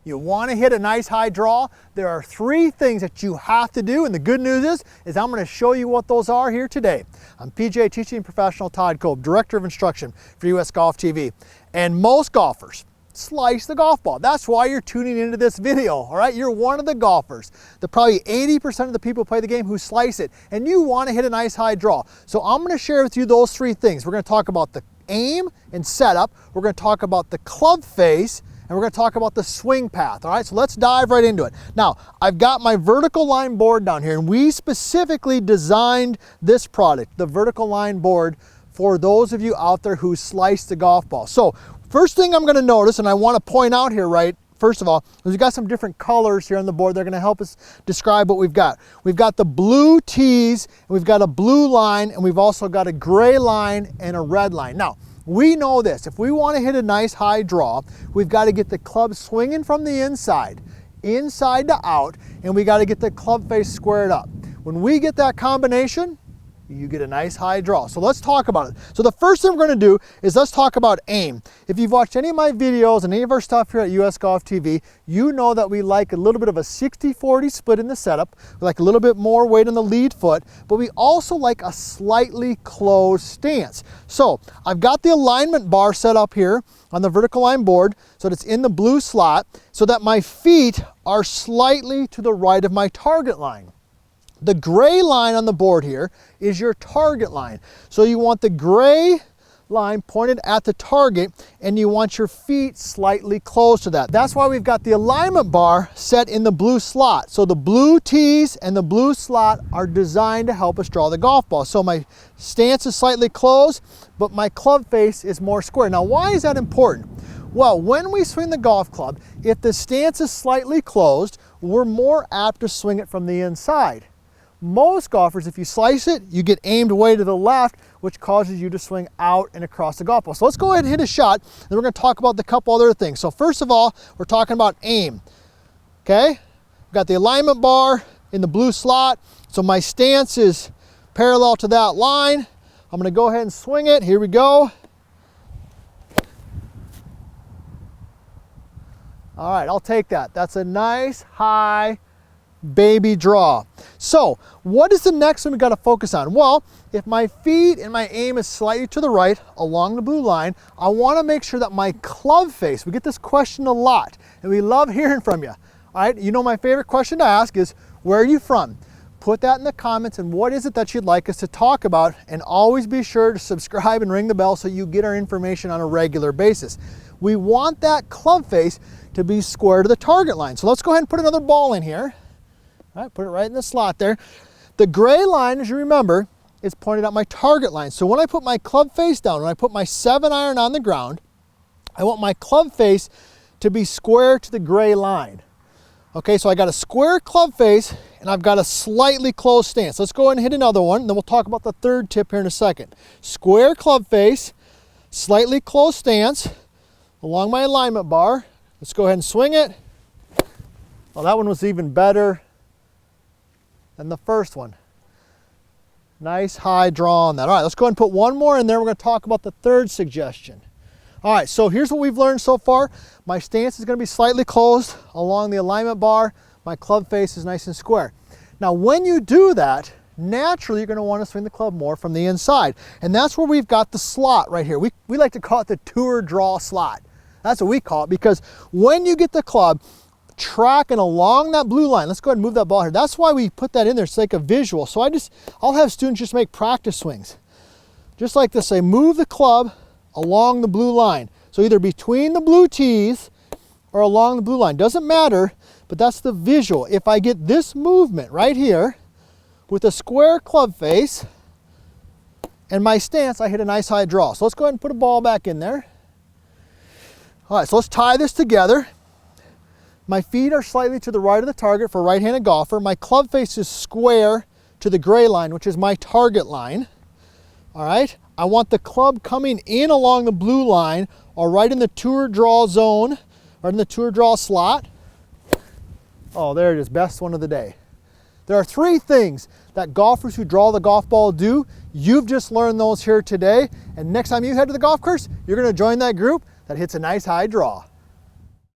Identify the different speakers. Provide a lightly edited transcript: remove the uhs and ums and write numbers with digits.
Speaker 1: You want to hit a nice high draw? There are 3 things that you have to do, and the good news is I'm going to show you what those are here today. I'm PGA teaching professional Todd Kolb, Director of Instruction for US Golf TV. And most golfers slice the golf ball. That's why you're tuning into this video, all right? You're one of the golfers. Probably 80% of the people who play the game who slice it, and you want to hit a nice high draw. So I'm going to share with you those 3 things. We're going to talk about the aim and setup. We're going to talk about the club face, and we're going to talk about the swing path, all right? So let's dive right into it. Now, I've got my vertical line board down here, and we specifically designed this product, the vertical line board, for those of you out there who slice the golf ball. So first thing I'm going to notice, and I want to point out here, right, first of all, we've got some different colors here on the board. They're going to help us describe what we've got. We've got the blue tees, and we've got a blue line, and we've also got a gray line and a red line. Now, we know this. If we want to hit a nice high draw, we've got to get the club swinging from the inside to out, and we got to get the club face squared up. When we get that combination, you get a nice high draw. So let's talk about it. So the first thing we're going to do is let's talk about aim. If you've watched any of my videos and any of our stuff here at US Golf TV, you know that we like a little bit of a 60-40 split in the setup. We like a little bit more weight on the lead foot, but we also like a slightly closed stance. So I've got the alignment bar set up here on the vertical line board so that it's in the blue slot so that my feet are slightly to the right of my target line. The gray line on the board here is your target line. So you want the gray line pointed at the target, and you want your feet slightly close to that. That's why we've got the alignment bar set in the blue slot. So the blue tees and the blue slot are designed to help us draw the golf ball. So my stance is slightly closed, but my club face is more square. Now, why is that important? Well, when we swing the golf club, if the stance is slightly closed, we're more apt to swing it from the inside. Most golfers, if you slice it, you get aimed way to the left, which causes you to swing out and across the golf ball. So let's go ahead and hit a shot, and then we're going to talk about the couple other things. So first of all, we're talking about aim, okay? We've got the alignment bar in the blue slot, so my stance is parallel to that line. I'm going to go ahead and swing it. Here we go. All right, I'll take that. That's a nice high baby draw. So what is the next one we got to focus on? Well, if my feet and my aim is slightly to the right along the blue line, I want to make sure that my club face, we get this question a lot and we love hearing from you. All right, you know my favorite question to ask is, where are you from? Put that in the comments, and what is it that you'd like us to talk about, and always be sure to subscribe and ring the bell so you get our information on a regular basis. We want that club face to be square to the target line. So let's go ahead and put another ball in here. All right, put it right in the slot there. The gray line, as you remember, is pointed at my target line. So when I put my club face down, when I put my 7-iron on the ground, I want my club face to be square to the gray line. Okay, so I got a square club face and I've got a slightly closed stance. Let's go ahead and hit another one, and then we'll talk about the third tip here in a second. Square club face, slightly closed stance along my alignment bar. Let's go ahead and swing it. Well, that one was even better than the first one. Nice high draw on that. All right, let's go ahead and put one more in there. We're going to talk about the third suggestion. All right, so here's what we've learned so far. My stance is going to be slightly closed along the alignment bar. My club face is nice and square. Now, when you do that, naturally you're going to want to swing the club more from the inside. And that's where we've got the slot right here. We like to call it the tour draw slot. That's what we call it, because when you get the club tracking along that blue line, let's go ahead and move that ball here. That's why we put that in there. It's like a visual. So I'll have students just make practice swings. Just like this, say move the club along the blue line. So either between the blue tees or along the blue line. Doesn't matter, but that's the visual. If I get this movement right here with a square club face and my stance, I hit a nice high draw. So let's go ahead and put a ball back in there. All right, so let's tie this together. My feet are slightly to the right of the target for a right-handed golfer. My club face is square to the gray line, which is my target line. All right, I want the club coming in along the blue line or right in the tour draw zone, right in the tour draw slot. Oh, there it is, best one of the day. There are 3 things that golfers who draw the golf ball do. You've just learned those here today, and next time you head to the golf course, you're going to join that group that hits a nice high draw.